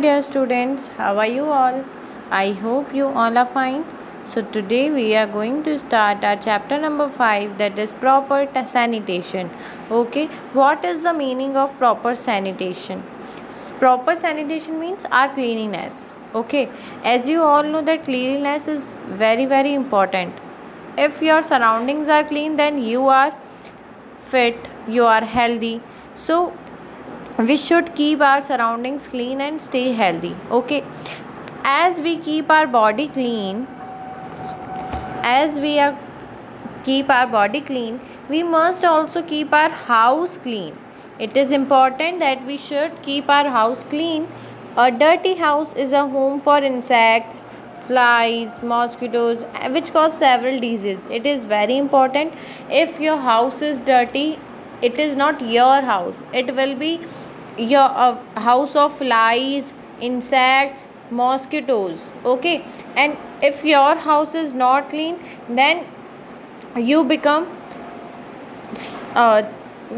Dear students, how are you all? I hope you all are fine. So today we are going to start our chapter number 5, that is proper sanitation. Okay, what is the meaning of proper sanitation? Proper sanitation means our cleanliness. Okay, as you all know that cleanliness is very important. If your surroundings are clean, then you are fit, you are healthy. So we should keep our surroundings clean and stay healthy. Okay, as we keep our body clean, as we are keep our body clean, we must also keep our house clean. It is important that we should keep our house clean. A dirty house is a home for insects, flies, mosquitoes, which cause several diseases. It is very important. If your house is dirty, it is not your house, it will be your house of flies, insects, mosquitoes. Okay, and if your house is not clean, then you become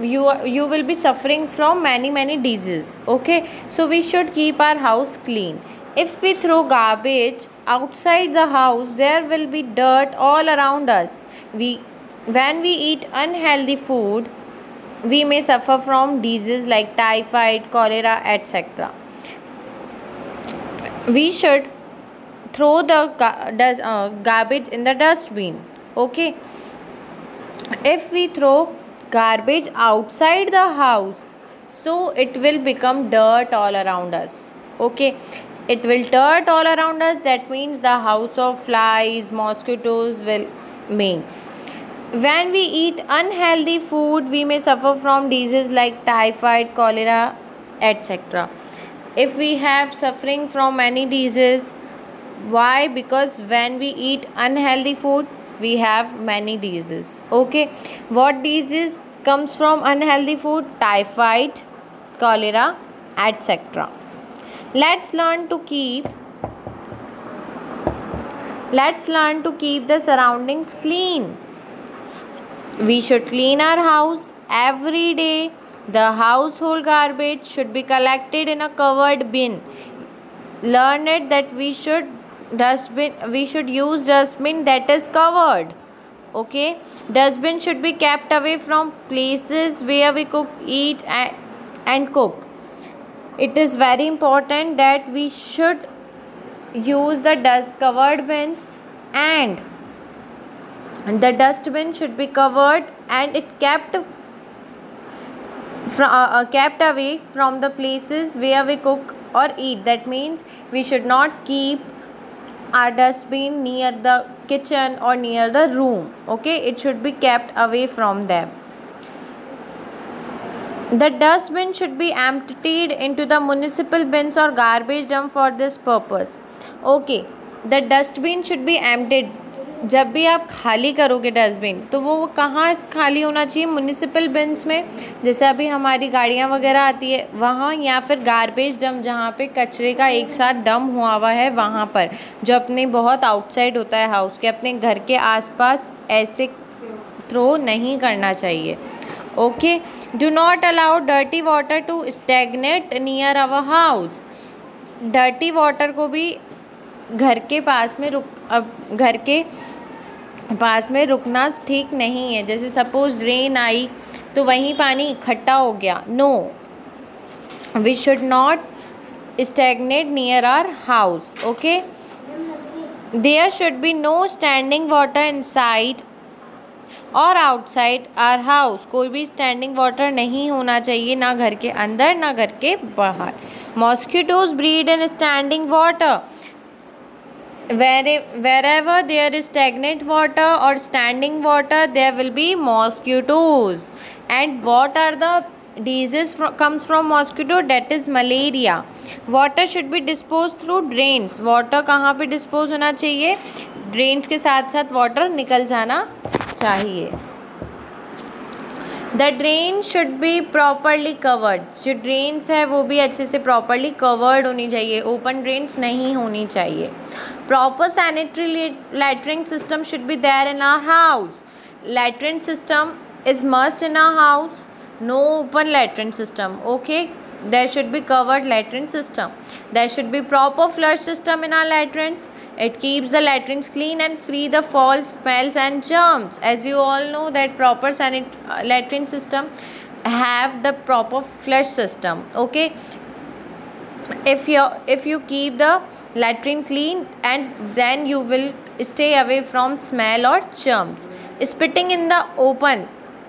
you will be suffering from many diseases. Okay, so we should keep our house clean. If we throw garbage outside the house, there will be dirt all around us. When we eat unhealthy food, we may suffer from diseases like typhoid, cholera, etc. We should throw the garbage in the dustbin. Okay, if we throw garbage outside the house, so it will become dirt all around us. Okay, it will dirt all around us. That means the house of flies, mosquitoes will make. When we eat unhealthy food, we may suffer from diseases like typhoid, cholera, etc. If we have suffering from many diseases, why? Because when we eat unhealthy food, we have many diseases. Okay, what disease comes from unhealthy food? Typhoid, cholera, etc. Let's learn to keep the surroundings clean. We should clean our house every day. The household garbage should be collected in a covered bin. Learn it that we should use dustbin that is covered. Okay, dustbin should be kept away from places where we eat and cook. It is very important that we should use the dust covered bins, and the dustbin should be covered and it kept away from the places where we cook or eat. That means we should not keep our dustbin near the kitchen or near the room. Okay, it should be kept away from them. The dustbin should be emptied into the municipal bins or garbage dump for this purpose. Okay, the dustbin should be emptied. जब भी आप खाली करोगे dustbin, तो वो कहाँ खाली होना चाहिए? म्यूनिसिपल बिन्स में, जैसे अभी हमारी गाड़ियाँ वगैरह आती है वहाँ, या फिर गार्बेज डंप जहाँ पे कचरे का एक साथ डंप हुआ है वहाँ पर, जो अपने बहुत आउटसाइड होता है हाउस के, अपने घर के आसपास ऐसे थ्रो नहीं करना चाहिए. Okay, do not allow dirty water to stagnate near our house. Dirty water को भी घर के पास में रुकना ठीक नहीं है. जैसे सपोज रेन आई तो वहीं पानी इकट्ठा हो गया. No, we should not stagnate near our house. Okay, there should be no standing water inside और आउटसाइड आवर हाउस. कोई भी स्टैंडिंग वाटर नहीं होना चाहिए, ना घर के अंदर ना घर के बाहर. Mosquitoes breed in standing water. Wherever there is stagnant water or standing water, there will be mosquitoes. And what are the diseases comes from mosquito? That is malaria. Water should be disposed through drains. Water कहाँ पे dispose होना चाहिए? Drains के साथ साथ water निकल जाना चाहिए. The drain should be properly covered. जो drains है वो भी अच्छे से properly covered होनी चाहिए. Open drains नहीं होनी चाहिए. Proper sanitary latrine system should be there in our house. Latrine system is must in our house. No open latrine system. Okay, There should be covered latrine system. There should be proper flush system in our latrines. It keeps the latrines clean and free the false smells and germs. As you all know that proper latrine system have the proper flush system. Okay, if you keep the latrine clean, and then you will stay away from smell or germs. Spitting in the open,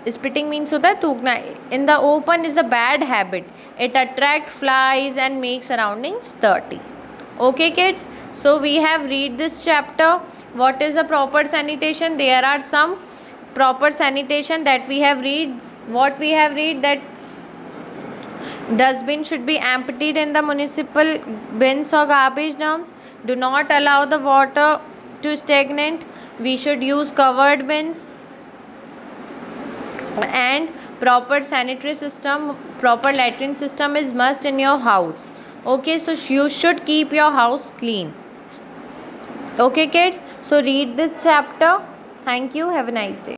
spitting means होता है थूकना, in the open is a bad habit. It attracts flies and makes surroundings dirty. Okay kids, so we have read this chapter. What is a proper sanitation? There are some proper sanitation that we have read. What we have read, that dustbin should be emptied in the municipal bins or garbage dumps. Do not allow the water to stagnate. We should use covered bins. And proper sanitary system, proper latrine system is must in your house. Okay, so you should keep your house clean. Okay kids, so read this chapter. Thank you. Have a nice day.